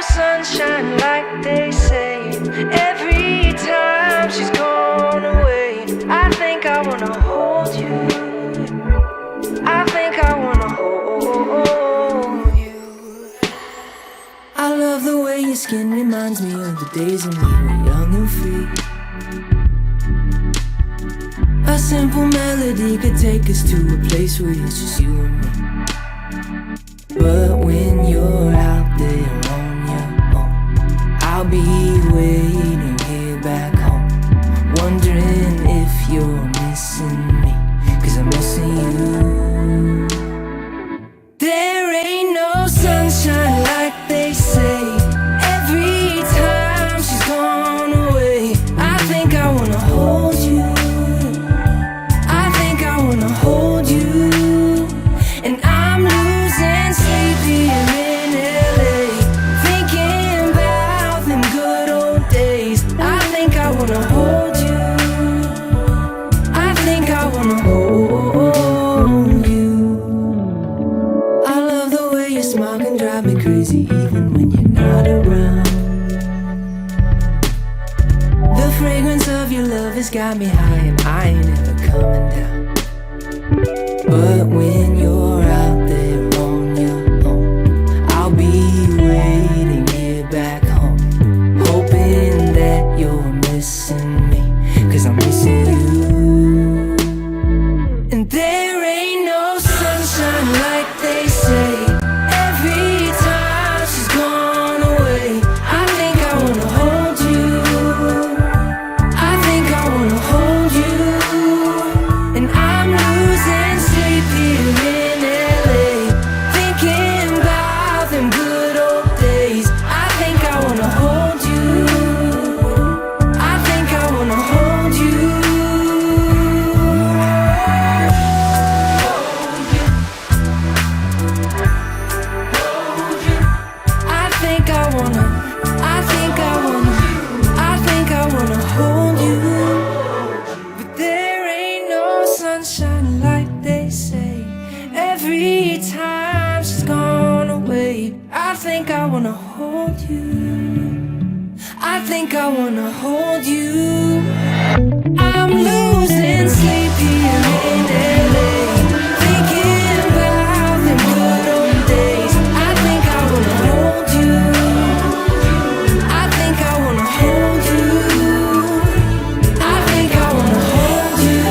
sunshine like they say. Every time she's gone away, I think I wanna hold you. I think I wanna hold you. I love the way your skin reminds me of the days when we were young and free. A simple melody could take us to a place where it's just you and me. But when you're out there on your own, I'll be waiting here back home, wondering if you're missing me, 'cause I'm missing you. There ain't no sunshine like they say. Every time she's gone away, I think I wanna hold you. I think I wanna hold you. And I'm losing sleep here in LA, thinking about them good old days. I think I wanna hold you. I think I wanna hold you. I love the way your smile can drive me crazy even when you're not around. The fragrance of your love has got me high and I ain't ever coming down. But when you're out there on your own, I'll be waiting here back home, hoping that you're missing me, 'cause I'm missing you. And there ain't no sunshine like they say. Every time she's gone away, I think I wanna hold you. I think I wanna hold you. And I'm losing sleep here in LA, thinking about them good old days. I think I wanna hold you. I think I wanna hold you. I think I wanna, I think I wanna, I think I wanna hold you. But there ain't no sunshine like they say. Every time she's gone away, I think I wanna hold you. I think I wanna hold you. I'm losing sleep here in LA, thinking about them good old days. I think I wanna hold you. I think I wanna hold you. I think I wanna hold you.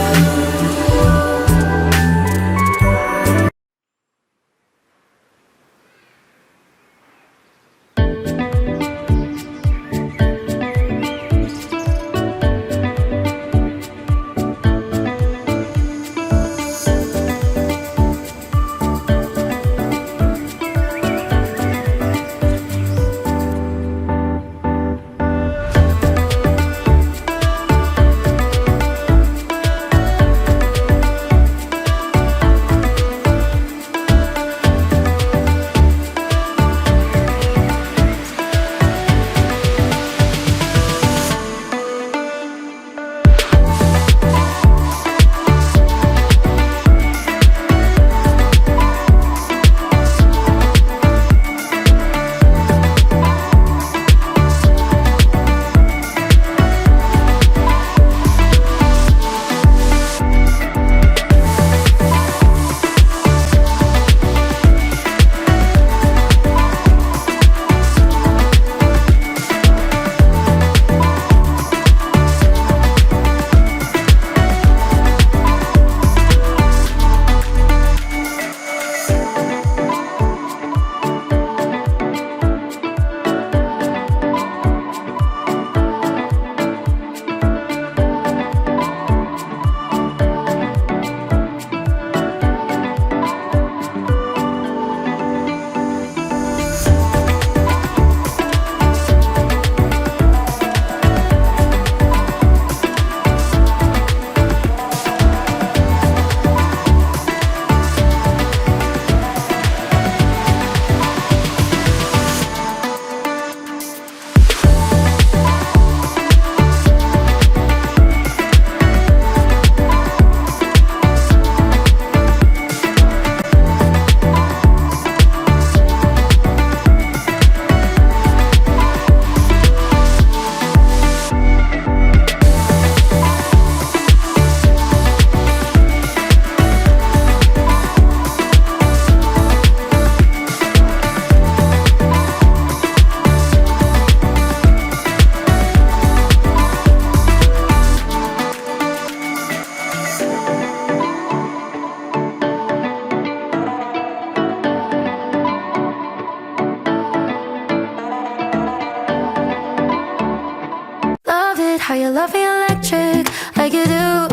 how you love me electric, like you do.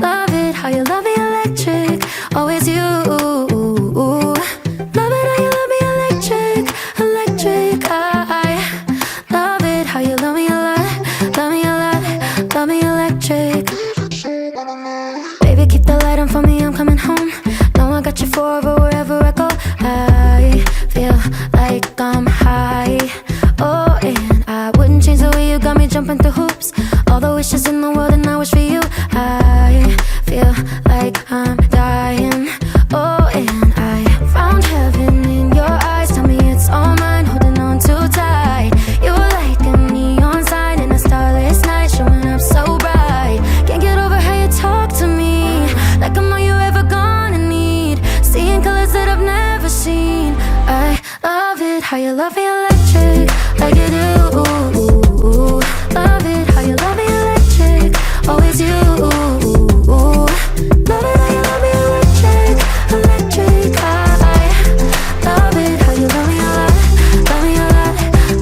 Love it how you love me electric, always you. Love it how you love me electric, electric. I love it how you love me a lot, love me a lot, love me electric. Baby, keep the light on for me, I'm coming home. Know I got you forever wherever I go. I feel like I'm high. Oh, and I wouldn't change the way you got me jumping through hoops. All the wishes in the world and I wish for you. I feel like I'm dying. Oh, and I found heaven in your eyes. Tell me it's all mine, holding on too tight. You're like a neon sign in a starless night, showing up so bright. Can't get over how you talk to me, like I'm all you ever gonna need. Seeing colors that I've never seen. I love it how you love me electric, like you do. Love it how you love me electric, always you. Love it how you love me electric, electric. I love it how you love me a lot, love me a lot,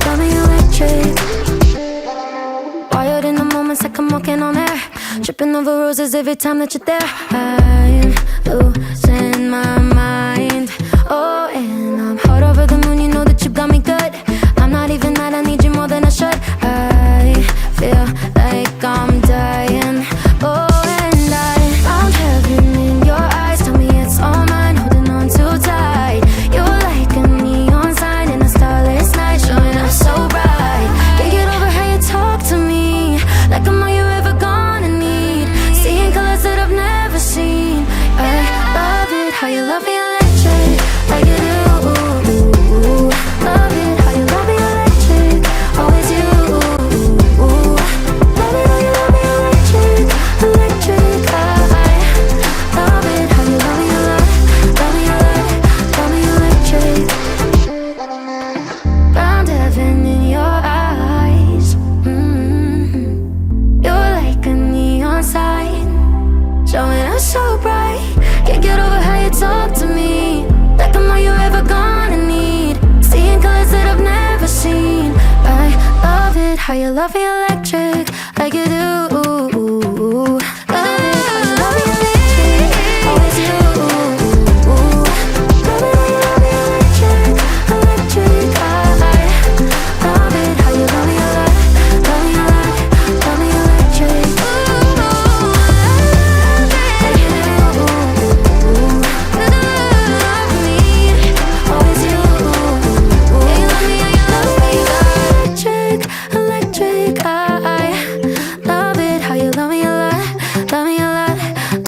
love me electric. Wired in the moments like I'm walking on air, tripping over roses every time that you're there. I'm losing my mind. Oh, and I'm hot over the moon, you know that you got me good. I'm not even mad, I need you more than I should. I feel like I'm dying. Oh, and I found heaven in your eyes. Tell me it's all mine, holding on too tight. You're like a neon sign in a starless night, showing up so bright. Can't get over how you talk to me, like I'm all you ever gonna need. Seeing colors that I've never seen. I love it how you love me electric, like you do. Love it how you love me electric, always you. Love it how you love me electric, electric. I love it how you love me a lot, love me a lot, love me electric. Found heaven in your eyes. You're like a neon sign, showing up so bright. Can't get over how you talk to me, like I'm all you ever gonna need. Seeing colors that I've never seen. I love it how you love me electric, like you do.